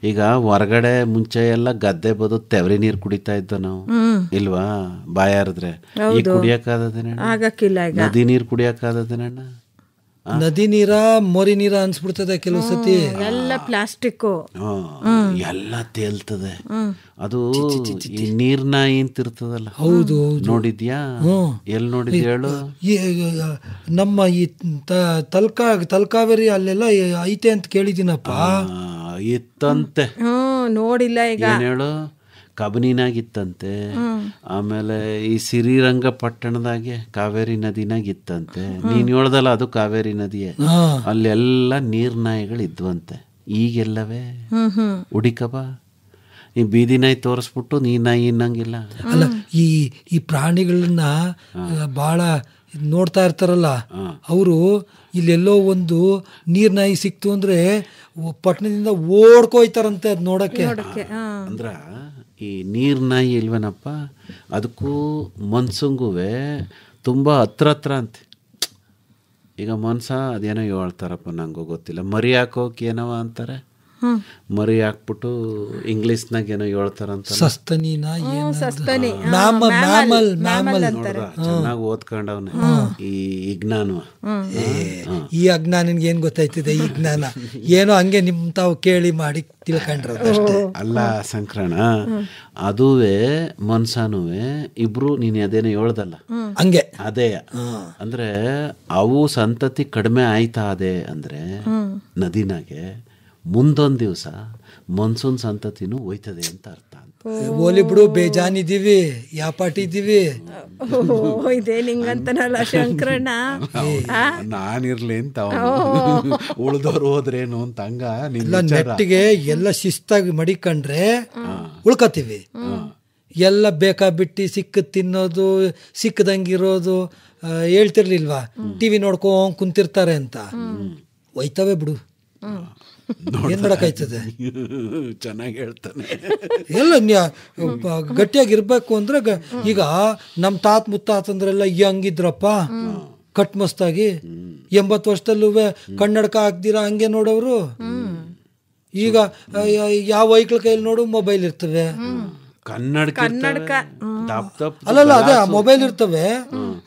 ಈಗ ಹೊರಗಡೆ ಮುಂಚೆ ಎಲ್ಲ ಗದ್ದೆ ಬದು ತೆವರಿ ನೀರು ಕುಡಿತಾ ಇದ್ದ ನಾವು, ಇಲ್ವಾ? ಬಾಯಾರಿದ್ರೆ ಈಗ ಕುಡಿಯಕ್ಕಾದದೇನ? ನದಿ ನೀರು ಕುಡಿಯಕ್ಕಾದದೇನಣ್ಣ? ನದಿ ನೀರ ಮೋರಿ ನೀರ ಅನ್ಸ್ಬಿಡ್ತದೆ ಕೆಲವು ಸತಿ. ಎಲ್ಲ ಪ್ಲಾಸ್ಟಿಕ್ ಎಲ್ಲ ತೇಲ್ತದೆ. ಅದು ಈ ನೀರ್ನಾಯಿ ಅಂತ ಇರ್ತದಲ್ಲ, ಹೌದು ನೋಡಿದ್ಯಾ? ಎಲ್ಲಿ ನೋಡಿದ್ಯ ಹೇಳು? ನಮ್ಮ ಈ ತಲಕಾವೇರಿ ಅಲ್ಲೆಲ್ಲ ಐತೆ ಅಂತ ಕೇಳಿದ್ದೀನಪ್ಪ. ಇತ್ತಂತೆ, ನೋಡಿಲ್ಲ. ಈಗ ಏನ್ ಹೇಳು, ಕಬಿನಿನಾಗಿತ್ತಂತೆ. ಆಮೇಲೆ ಈ ಶ್ರೀರಂಗಪಟ್ಟಣದಾಗೆ ಕಾವೇರಿ ನದಿನಾಗಿತ್ತಂತೆ. ನೀನ್ ಹೇಳ್ದಲ್ಲ, ಅದು ಕಾವೇರಿ ನದಿಯೇ. ಅಲ್ಲೆಲ್ಲ ನೀರ್ನಾಯಿಗಳು ಇದ್ವಂತೆ. ಈಗೆಲ್ಲವೇ ಹುಡಿಕಬ ಈ ಬೀದಿ ನಾಯಿ ತೋರಿಸ್ಬಿಟ್ಟು ನೀ ನಾಯಿ ಇನ್ನಂಗಿಲ್ಲ. ಅಲ್ಲ, ಈ ಪ್ರಾಣಿಗಳನ್ನ ಬಹಳ ನೋಡ್ತಾ ಇರ್ತಾರಲ್ಲ ಅವರು, ಇಲ್ಲೆಲ್ಲೋ ಒಂದು ನೀರ್ನಾಯಿ ಸಿಕ್ತು ಅಂದ್ರೆ ಪಟ್ಟಣದಿಂದ ಓಡ್ಕೋಯ್ತಾರಂತೆ ಅದ್ ನೋಡಕ್ಕೆ. ಅಂದ್ರ ಈ ನೀರ್ನಾಯಿ ಇಲ್ವೇನಪ್ಪ, ಅದಕ್ಕೂ ಮನ್ಸಂಗೂ ತುಂಬ ಹತ್ರ ಅಂತೆ. ಈಗ ಮನ್ಸ ಅದೇನೋ ಹೇಳ್ತಾರಪ್ಪ, ನಂಗೂ ಗೊತ್ತಿಲ್ಲ. ಮರಿ ಹಾಕೋಕೆ ಏನವ ಅಂತಾರೆ, ಮರಿ ಹಾಕ್ಬಿಟ್ಟು ಇಂಗ್ಲಿಷ್ನಾಗ ಏನೋ ಹೇಳ್ತಾರಂತ. ಸಸ್ತನಿನ ಚೆನ್ನಾಗಿ ಓದ್ಕೊಂಡವ್ನೆ ಈ ವಿಜ್ಞಾನ. ಈ ಅಜ್ಞಾನಿಗೆ ಏನ್ ಗೊತ್ತಾಯ್ತದೆ? ಈ ಜ್ಞಾನ ಏನೋ ಹಂಗೆ ನಿಮ್ ತಾವು ಕೇಳಿ ಮಾಡಿ ತಿಳ್ಕೊಂಡ್ರ ಅಲ್ಲ ಸಂಕ್ರಣ. ಅದುವೇ ಮನ್ಸನುವೆ ಇಬ್ರು ನೀನ್ ಅದೇನೋ ಹೇಳ್ದಲ್ಲ ಹಂಗೆ ಅದೇ. ಅಂದ್ರೆ ಅವು ಸಂತತಿ ಕಡಿಮೆ ಆಯ್ತಾ ಅದೇ ಅಂದ್ರೆ ನದಿನಾಗೆ ಮುಂದೊಂದು ದಿವಸ ಮನ್ಸೂನ್ ಸಂತತಿನೂ ಹೋಯ್ತದೆ ಅಂತ ಅರ್ಥ. ಓಲಿ ಬಿಡು, ಬೇಜಾನಿದ್ದೀವಿ, ಯಾಪಾಟಿದ್ದೀವಿ. ಇದೇ ನಿಂಗಂತನಲ್ಲ ಶಂಕರಣ್ಣ, ನಾನಿರ್ಲಿ ಅಂತ ಉಳ್ದವ್ರು ಹೋದ್ರೇನು ಅಂತ ಹಂಗ. ಎಲ್ಲ ನೆಟ್ಟಿಗೆ ಎಲ್ಲ ಶಿಸ್ತಾಗಿ ಮಡಿಕೊಂಡ್ರೆ ಉಳ್ಕತೀವಿ. ಎಲ್ಲ ಬೇಕಾಬಿಟ್ಟು ಸಿಕ್ಕ ತಿನ್ನೋದು, ಸಿಕ್ಕದಂಗಿರೋದು ಹೇಳ್ತಿರ್ಲಿಲ್ವಾ? ಟಿವಿ ನೋಡ್ಕೊಂಡ್ ಕುಂತಿರ್ತಾರೆ ಅಂತ. ಒಯ್ತವೆ ಬಿಡು, ಏನ್ ಮಾಡಕ್ಕಾಯ್ತದೆ? ಚೆನ್ನಾಗಿ ಹೇಳ್ತಾನೆ. ಎಲ್ಲ ಗಟ್ಟಿಯಾಗಿರ್ಬೇಕು ಅಂದ್ರೆ ಈಗ ನಮ್ ತಾತ ಮುತ್ತಾತಂದ್ರೆಲ್ಲ ಹಂಗಿದ್ರಪ್ಪ, ಕಟ್ ಮಸ್ತಾಗಿ 80 ವರ್ಷದಲ್ಲೂ ಕನ್ನಡಕ ಹಾಕ್ದಿರ ಹಂಗೆ ನೋಡೋರು. ಈಗ ಯಾವ ವೈಕ್ಳ ಕೈಯಲ್ಲಿ ನೋಡು ಮೊಬೈಲ್ ಇರ್ತವೆ. ಕನ್ನಡಕ ಅಲ್ಲಲ್ಲ, ಅದೇ ಮೊಬೈಲ್ ಇರ್ತವೆ.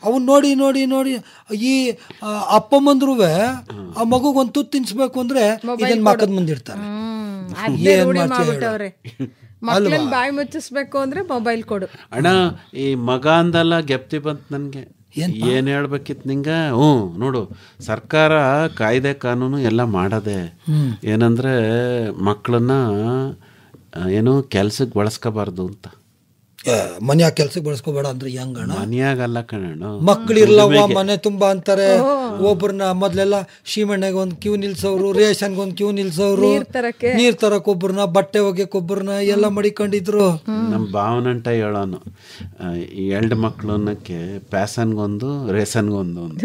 ಅವನ್ ನೋಡಿ ನೋಡಿ ನೋಡಿ ಈ ಅಪ್ಪಮ್ಮಂದ್ರು ಆ ಮಗುಗೊಂದು ತುತ್ತು ತಿನ್ಸ್ಬೇಕು ಅಂದ್ರೆ ಇದನ್ ಮಕ್ಕದ ಮುಂದಿರ್ತಾರೆ. ಏನ್ ಮಾಡ್ತೀವಿ? ಬಾಯಿ ಮುಚ್ಚಿಸ್ಬೇಕು ಅಂದ್ರೆ ಮೊಬೈಲ್ ಕೊಡು. ಅಣ್ಣ, ಈ ಮಗ ಅಂದಲ್ಲ ಗೆಪ್ತಿ ಬಂತ ನನ್ಗೆ. ಏನ್ ಹೇಳ್ಬೇಕಿತ್ತು ನಿಂಗ? ನೋಡು, ಸರ್ಕಾರ ಕಾಯ್ದೆ ಕಾನೂನು ಎಲ್ಲ ಮಾಡದೆ. ಏನಂದ್ರೆ ಮಕ್ಕಳನ್ನ ಏನು ಕೆಲ್ಸಕ್ಕೆ ಬಳಸ್ಕೋಬಾರ್ದು ಅಂತ. ಮನ್ಯಾಗ ಕೆಲ್ಸಕ್ಕೆ ಬಳಸ್ಕೋಬೇಡ ಅಂದ್ರೆ ಹೆಂಗಣ? ಮನ್ಯಾಗಲ್ಲ ಕಣ, ಮಕ್ಕಳಿರ್ಲವ ಮನೆ ತುಂಬಾ ಅಂತಾರೆ. ಒಬ್ಬರನ್ನ ಮೊದ್ಲೆಲ್ಲ ಸೀಮೆಣ್ಣೆಗೆ ಒಂದು ಕ್ಯೂ ನಿಲ್ಸೋರು, ರೇಷನ್ಗೆ ಒಂದು ಕ್ಯೂ ನಿಲ್ಸೋರು, ನೀರ್ ತರಕ್ ಒಬ್ಬರನ್ನ, ಬಟ್ಟೆ ಒಗ್ಯಕ್ ಒಬ್ಬರನ್ನ ಎಲ್ಲ ಮಡಿಕೊಂಡಿದ್ರು. ನಮ್ಮ ಭಾವನಂಟ ಹೇಳೋನು, 2 ಮಕ್ಳು ಅನ್ನಕ್ಕೆ ಪ್ಯಾಸನ್ಗೊಂದು ರೇಷನ್ಗೊಂದು ಅಂತ.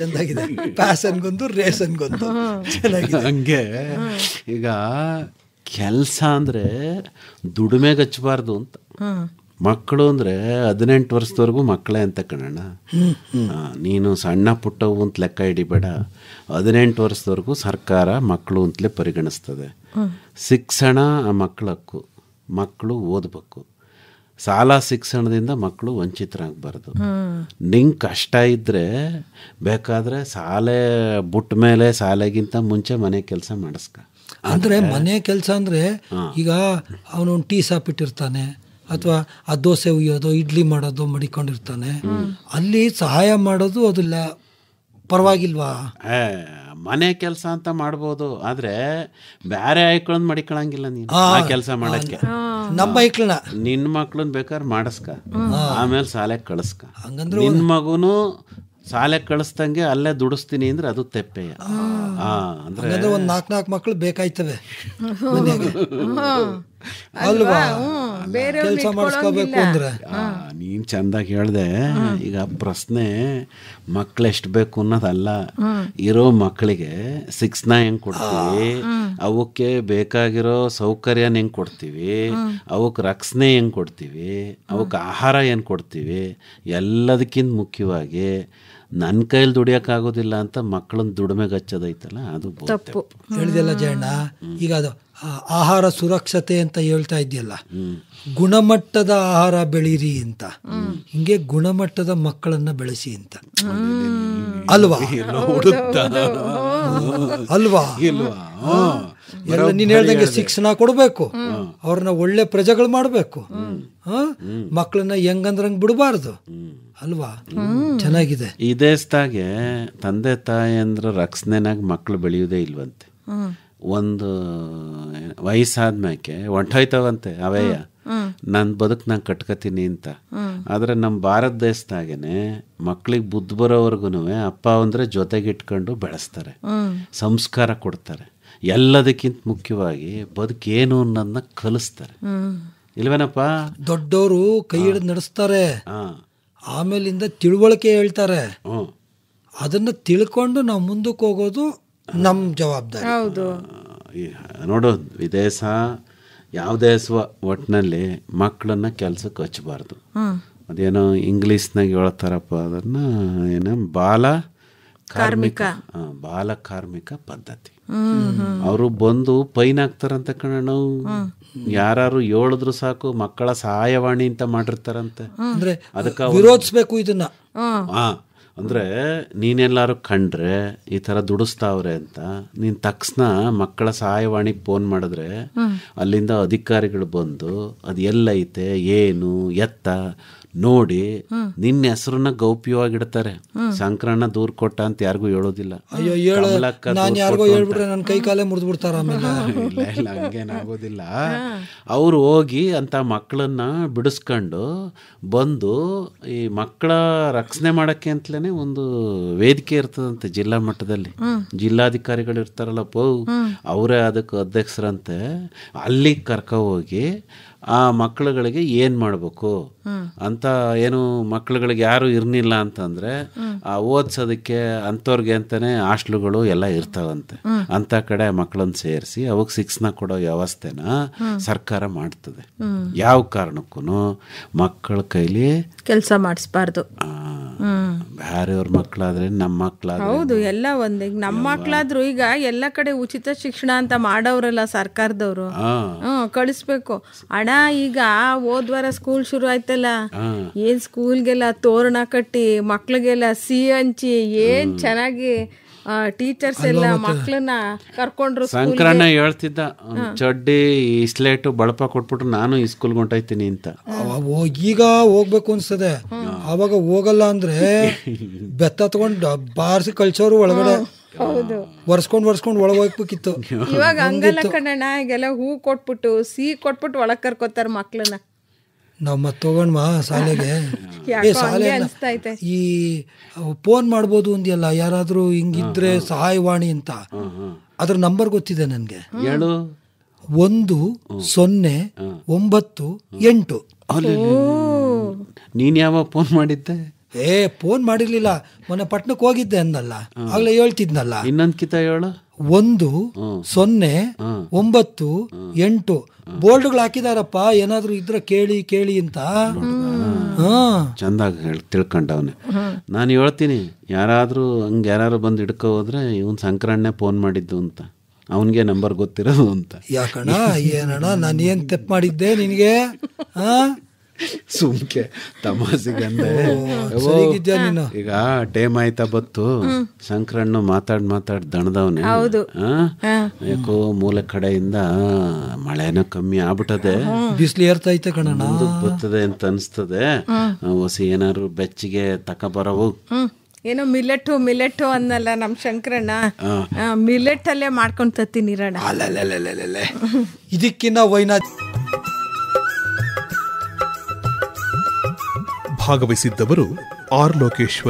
ಚೆನ್ನಾಗಿದೆ, ಪ್ಯಾಸನ್ಗೊಂದು ರೇಷನ್ಗೊಂದು ಚೆನ್ನಾಗಿದೆ. ಹಂಗೆ ಈಗ ಕೆಲಸ ಅಂದರೆ ದುಡಿಮೆಗೆ ಹಚ್ಚಬಾರ್ದು ಅಂತ. ಮಕ್ಕಳು ಅಂದರೆ 18 ವರ್ಷದವರೆಗೂ ಮಕ್ಕಳೇ ಅಂತ ಕಣಣ್ಣ. ನೀನು ಸಣ್ಣ ಪುಟ್ಟವು ಅಂತ ಲೆಕ್ಕ ಹಿಡಿಬೇಡ. 18 ವರ್ಷದವರೆಗೂ ಸರ್ಕಾರ ಮಕ್ಕಳು ಅಂತಲೇ ಪರಿಗಣಿಸ್ತದೆ. ಶಿಕ್ಷಣ ಆ ಮಕ್ಕಳ ಹಕ್ಕು. ಮಕ್ಕಳು ಓದಬೇಕು. ಸಾಲ ಶಿಕ್ಷಣದಿಂದ ಮಕ್ಕಳು ವಂಚಿತರಾಗಬಾರ್ದು. ನಿಂಗೆ ಕಷ್ಟ ಇದ್ದರೆ ಬೇಕಾದರೆ ಶಾಲೆ ಬಿಟ್ಟ ಮೇಲೆ ಶಾಲೆಗಿಂತ ಮುಂಚೆ ಮನೆ ಕೆಲಸ ಮಾಡಿಸ್ಕ. ಅಂದ್ರೆ ಮನೆ ಕೆಲಸ ಅಂದ್ರೆ ಈಗ ಅವನು ಟೀ ಶಾಪ್ ಇಟ್ಟಿರ್ತಾನೆ, ಅಥವಾ ಆ ದೋಸೆ ಉಯ್ಯೋದು, ಇಡ್ಲಿ ಮಾಡೋದು ಮಡಿಕೊಂಡಿರ್ತಾನೆ. ಅಲ್ಲಿ ಸಹಾಯ ಮಾಡೋದು, ಅದು ಪರವಾಗಿಲ್ವಾ? ಮನೆ ಕೆಲಸ ಅಂತ ಮಾಡ್ಬೋದು, ಆದ್ರೆ ಬೇರೆ ಆಯ್ಕೊಳ್ಳೋದ್ ಮಡಿಕೊಳಂಗಿಲ್ಲ ನೀನು ಆ ಕೆಲಸ ಮಾಡಕ್ಕೆ. ನಮ್ಮ ಮೈಕ್ಳನ್ನ ನಿನ್ನ ಮಕ್ಳನ್ ಬೇಕಾದ್ರೆ ಮಾಡಿಸ್ಕ, ಆಮೇಲೆ ಶಾಲೆಗೆ ಕಳಿಸ್ಕ. ನಿನ್ ಮಗುನು ಶಾಲೆಗೆ ಕಳಿಸ್ದಂಗೆ ಅಲ್ಲೇ ದುಡಿಸ್ತೀನಿ ಅಂದ್ರೆ ಅದು ತೆಪ್ಪೆಯ. ಅಂದ್ರೆ ಒಂದ್ 4 ಮಕ್ಳು ಬೇಕಾಯ್ತವೆ ಮನೆಗೆ ಅಲ್ವಾ, ಕೆಲಸ ಮಾಡಿಸ್ಕೋಬೇಕು ಅಂದ್ರೆ. ನೀನ್ ಚಂದಾಗಿ ಹೇಳ್ದೆ. ಈಗ ಪ್ರಶ್ನೆ ಮಕ್ಳು ಎಷ್ಟು ಬೇಕು ಅನ್ನೋದಲ್ಲ, ಇರೋ ಮಕ್ಕಳಿಗೆ ಶಿಕ್ಷಣ ಹೆಂಗ್ ಕೊಡ್ತೀವಿ, ಅವಕ್ಕೆ ಬೇಕಾಗಿರೋ ಸೌಕರ್ಯನ ಹೆಂಗ್ ಕೊಡ್ತೀವಿ, ಅವಕ್ಕೆ ರಕ್ಷಣೆ ಹೆಂಗ್ ಕೊಡ್ತೀವಿ, ಅವಕ್ಕೆ ಆಹಾರ ಏನು ಕೊಡ್ತೀವಿ, ಎಲ್ಲದಕ್ಕಿಂತ ಮುಖ್ಯವಾಗಿ ನನ್ನ ಕೈಲಿ ದುಡಿಯೋಕ್ಕಾಗೋದಿಲ್ಲ ಅಂತ ಮಕ್ಕಳನ್ನ ದುಡಿಮೆಗೆ ಹಚ್ಚೋದೈತಲ್ಲ ಅದು ತಪ್ಪು. ಹೇಳಿದೆಲ್ಲ ಜಯಣ್ಣ, ಈಗ ಅದು ಆಹಾರ ಸುರಕ್ಷತೆ ಅಂತ ಹೇಳ್ತಾ ಇದೆಯಲ್ಲ, ಗುಣಮಟ್ಟದ ಆಹಾರ ಬೆಳೀರಿ ಅಂತ, ಹಿಂಗೆ ಗುಣಮಟ್ಟದ ಮಕ್ಕಳನ್ನ ಬೆಳೆಸಿ ಅಂತ ಅಲ್ವಾ? ಅಲ್ವಾ? ಎಲ್ಲ ನೀನ್ ಹೇಳ್ದಂಗೆ ಶಿಕ್ಷಣ ಕೊಡ್ಬೇಕು, ಅವ್ರನ್ನ ಒಳ್ಳೆ ಪ್ರಜೆಗಳು ಮಾಡ್ಬೇಕು, ಮಕ್ಕಳನ್ನ ಹೆಂಗಂದ್ರಂಗ್ ಬಿಡಬಾರ್ದು ಅಲ್ವಾ? ಚೆನ್ನಾಗಿದೆ. ಈ ದೇಶದಾಗೆ ತಂದೆ ತಾಯಿ ಅಂದ್ರೆ ರಕ್ಷಣೆನಾಗ ಮಕ್ಕಳು ಬೆಳೆಯುವುದೇ ಇಲ್ವಂತೆ. ಒಂದು ವಯಸ್ಸಾದ್ಮೇಲೆ ಹೊಂಟೋಯ್ತವಂತೆ ಅವೇಯ, ನನ್ನ ಬದುಕು ನಾನು ಕಟ್ಕೋತೀನಿ ಅಂತ. ಆದರೆ ನಮ್ಮ ಭಾರತ ದೇಶದಾಗೇನೆ ಮಕ್ಳಿಗೆ ಬುದ್ಧಿ ಬರೋವರೆಗೂ ಅಪ್ಪ ಅಂದರೆ ಜೊತೆಗೆ ಇಟ್ಕೊಂಡು ಬೆಳೆಸ್ತಾರೆ, ಸಂಸ್ಕಾರ ಕೊಡ್ತಾರೆ, ಎಲ್ಲದಕ್ಕಿಂತ ಮುಖ್ಯವಾಗಿ ಬದುಕೇನು ಅನ್ನೋದನ್ನ ಕಲಿಸ್ತಾರೆ. ಇಲ್ವೇನಪ್ಪ? ದೊಡ್ಡವರು ಕೈ ಹಿಡಿದು ನಡೆಸ್ತಾರೆ, ಆಮೇಲಿಂದ ತಿಳುವಳಿಕೆ ಹೇಳ್ತಾರೆ, ಅದನ್ನ ತಿಳ್ಕೊಂಡು ನಾವು ಮುಂದಕ್ಕೆ ಹೋಗೋದು ನಮ್ಮ ಜವಾಬ್ದಾರಿ. ನೋಡು, ವಿದೇಶ ಯಾವುದೇ ಒಟ್ಟಿನಲ್ಲಿ ಮಕ್ಕಳನ್ನ ಕೆಲ್ಸಕ್ಕೆ ಹಚ್ಚಬಾರ್ದು. ಅದೇನೋ ಇಂಗ್ಲೀಷ್ನಾಗ ಹೇಳ್ತಾರಪ್ಪ, ಅದನ್ನ ಏನೋ ಬಾಲ ಕಾರ್ಮಿಕ ಪದ್ಧತಿ. ಅವರು ಬಂದು ಫೈನ್ ಹಾಕ್ತಾರಂತೆ ಕಣ. ನಾವು ಯಾರು ಹೇಳಿದ್ರು ಸಾಕು, ಮಕ್ಕಳ ಸಹಾಯವಾಣಿ ಅಂತ ಮಾಡಿರ್ತಾರಂತೆ. ಅದಕ್ಕೆ ವಿರೋಧಿಸ್ಬೇಕು ಇದನ್ನ. ಅಂದ್ರೆ ನೀನೆಲ್ಲಾರು ಕಂಡ್ರೆ ಈ ತರ ದುಡಿಸ್ತಾವ್ರೆ ಅಂತ ನೀನ್ ತಕ್ಷಣ ಮಕ್ಕಳ ಸಹಾಯವಾಣಿಗೆ ಫೋನ್ ಮಾಡಿದ್ರೆ ಅಲ್ಲಿಂದ ಅಧಿಕಾರಿಗಳು ಬಂದು ಅದು ಎಲ್ಲೈತೆ ಏನು ಎತ್ತ ನೋಡಿ ನಿನ್ನ ಹೆಸರನ್ನ ಗೌಪ್ಯವಾಗಿಡ್ತಾರೆ. ಸಂಕ್ರಮಣ ದೂರ ಕೊಟ್ಟ ಅಂತ ಯಾರಿಗೂ ಹೇಳೋದಿಲ್ಲ. ನನ್ನ ಕೈ ಕಾಲೇ ಮುರಿದು ಬಿಡ್ತಾರ. ಇಲ್ಲ ಹಂಗೇನಾಗೋದಿಲ್ಲ. ಅವ್ರು ಹೋಗಿ ಅಂತ ಮಕ್ಕಳನ್ನ ಬಿಡಿಸ್ಕೊಂಡು ಬಂದು ಈ ಮಕ್ಕಳ ರಕ್ಷಣೆ ಮಾಡಕ್ಕೆ ಅಂತಲೇ ಒಂದು ವೇದಿಕೆ ಇರ್ತದಂತೆ ಜಿಲ್ಲಾ ಮಟ್ಟದಲ್ಲಿ. ಜಿಲ್ಲಾಧಿಕಾರಿಗಳು ಇರ್ತಾರಲ್ಲಪ್ಪ, ಅವರೇ ಅದಕ್ಕೆ ಅಧ್ಯಕ್ಷರಂತೆ. ಅಲ್ಲಿಗೆ ಕರ್ಕ ಹೋಗಿ ಆ ಮಕ್ಕಳುಗಳಿಗೆ ಏನು ಮಾಡಬೇಕು ಅಂತ, ಏನು ಮಕ್ಕಳುಗಳಿಗೆ ಯಾರು ಇರ್ನಿಲ್ಲ ಅಂತಂದರೆ ಆ ಓದಿಸೋದಕ್ಕೆ ಅಂಥವ್ರಿಗೆ ಅಂತಲೇ ಹಾಸ್ಟ್ಲುಗಳು ಎಲ್ಲ ಇರ್ತಾವಂತೆ. ಅಂಥ ಕಡೆ ಮಕ್ಕಳನ್ನು ಸೇರಿಸಿ ಅವಕ್ಕೆ ಶಿಕ್ಷಣ ಕೊಡೋ ವ್ಯವಸ್ಥೆನ ಸರ್ಕಾರ ಮಾಡ್ತದೆ. ಯಾವ ಕಾರಣಕ್ಕೂ ಮಕ್ಕಳ ಕೈಲಿ ಕೆಲಸ ಮಾಡಿಸ್ಬಾರ್ದು. ಬೇರೆಯವ್ರ ಮಕ್ಕಳಾದ್ರೆ ನಮ್ಮ ಮಕ್ಕಳಾದ್ರೆ ಹೌದು, ಎಲ್ಲ ಒಂದೇ. ನಮ್ಮ ಮಕ್ಕಳಾದ್ರು ಈಗ ಎಲ್ಲ ಕಡೆ ಉಚಿತ ಶಿಕ್ಷಣ ಅಂತ ಮಾಡವ್ರಲ್ಲ ಸರ್ಕಾರದವರು, ಕಳಿಸ್ಬೇಕು. ಅಣ್ಣ ಈಗ ಹೋದ್ವಾರ ಸ್ಕೂಲ್ ಶುರು ಆಯ್ತಲ್ಲ, ಏನ್ ಸ್ಕೂಲ್ಗೆಲ್ಲ ತೋರಣ ಕಟ್ಟಿ ಮಕ್ಳಿಗೆಲ್ಲ ಸಿಹಿ ಹಂಚಿ ಏನ್ ಚೆನ್ನಾಗಿ ಟೀಚರ್ಸ್ ಎಲ್ಲ ಮಕ್ಳನ್ನ ಕರ್ಕೊಂಡ್ರು. ಸಂಕ್ರಮಣ ಹೇಳ್ತಿದ್ದ, ಚಡ್ಡಿ ಸ್ಲೇಟು ಬಳಪ ಕೊಟ್ಬಿಟ್ಟು ನಾನು ಈ ಸ್ಕೂಲ್ಗೆ ಹೊಂಟೈತೀನಿ ಅಂತ. ಈಗ ಹೋಗ್ಬೇಕು ಅನ್ಸ್ತದೆ, ಅವಾಗ ಹೋಗಲ್ಲ ಅಂದ್ರೆ ಬೆತ್ತ ತಗೊಂಡು ಬಾರಿಸಿ ಕಳ್ಸೋರು ಒಳಗಡೆ. ವರ್ಸ್ಕೊಂಡ್ ಒಳಗೆ ಹೋಗ್ಬೇಕಿತ್ತು. ಇವಾಗ ಹಂಗಲ್ಲ ಕಣಣ್ಣ, ಈಗೆಲ್ಲ ಹೂ ಕೊಟ್ಬಿಟ್ಟು ಸಿಹಿ ಕೊಟ್ಬಿಟ್ಟು ಒಳಗ್ ಕರ್ಕೋತಾರ ಮಕ್ಳನ್ನ. ನಾವು ಮತ್ತೆ ತಗೊಂಡ್ಮಾ ಶಾಲೆಗೆ, ಈ ಫೋನ್ ಮಾಡ್ಬೋದು ಅಂದ್ಯಲ್ಲ, ಯಾರಾದ್ರೂ ಹಿಂಗಿದ್ರೆ ಸಹಾಯವಾಣಿ ಅಂತ, ಅದ್ರ ನಂಬರ್ ಗೊತ್ತಿದೆ ನನ್ಗೆ. 10988. ನೀನ್ ಯಾವಾಗ ಫೋನ್ ಮಾಡಿದ್ದೆ? ಫೋನ್ ಮಾಡಿರ್ಲಿಲ್ಲ, ಮೊನ್ನೆ ಪಟ್ನಕ್ಕೆ ಹೋಗಿದ್ದೆ ಅಂದಲ್ಲ, ಆಗ್ಲೇ ಹೇಳ್ತಿದ್ನಲ್ಲ. ಇನ್ನೊಂದ್ ಕಿತ ಹೇಳು. 10988 ಬೋರ್ಡ್ಗಳು ಹಾಕಿದಾರಪ್ಪ, ಏನಾದ್ರು ಇದ್ರೆ ಕೇಳಿ ಅಂತ. ಚಂದಾಗಿ ತಿಳ್ಕೊಂಡವನೆ. ನಾನು ಹೇಳ್ತೀನಿ, ಯಾರಾದ್ರೂ ಹಂಗೆ ಯಾರು ಬಂದು ಹಿಡ್ಕೊ ಹೋದ್ರೆ ಇವನ್ ಸಂಕ್ರಮಣೆ ಫೋನ್ ಮಾಡಿದ್ದು ಅಂತ, ಅವನಿಗೆ ನಂಬರ್ ಗೊತ್ತಿರೋದು ಅಂತ. ಯಾಕಣ್ಣ ಏನಣ್ಣ ನಾನು ಏನ್ ತಪ್ಪು ಮಾಡಿದ್ದೆ ನಿನಗೆ? ಸುಮ್ಕೆ ತಮಾಸಿಗಂದೆ. ಈಗ ಟೇಮ್ ಆಯ್ತಾ ಬತ್ತು, ಸಂಕ್ರಣ್ಣ ಮಾತಾಡ್ ದಣದವನೆ. ಯಾಕೋ ಮೂಲೆ ಕಡೆಯಿಂದ ಮಳೆನೂ ಕಮ್ಮಿ ಆಗ್ಬಿಟ್ಟದೆ, ಬಿಸಿಲು ಏರ್ತೈತೆ ಕಣ, ಬರ್ತದೆ ಅಂತ ಅನ್ಸ್ತದೆ. ಹೊಸಿ ಏನಾದ್ರು ಬೆಚ್ಚಿಗೆ ತಕ ಬರವು ಏನೋ ಮಿಲೆಟ್ಟು ಅನ್ನಲ್ಲ ನಮ್ ಶಂಕರಣ್ಣ, ಮಿಲೆಟ್ ಅಲ್ಲೇ ಮಾಡ್ಕೊಂಡ್ ತತ್ತೀನಿ ಇರೋಣ. ಇದಕ್ಕಿನ್ನ ವೈನಾ ಭಾಗವಹಿಸಿದ್ದವರು ಆರ್ ಲೋಕೇಶ್ವರ್.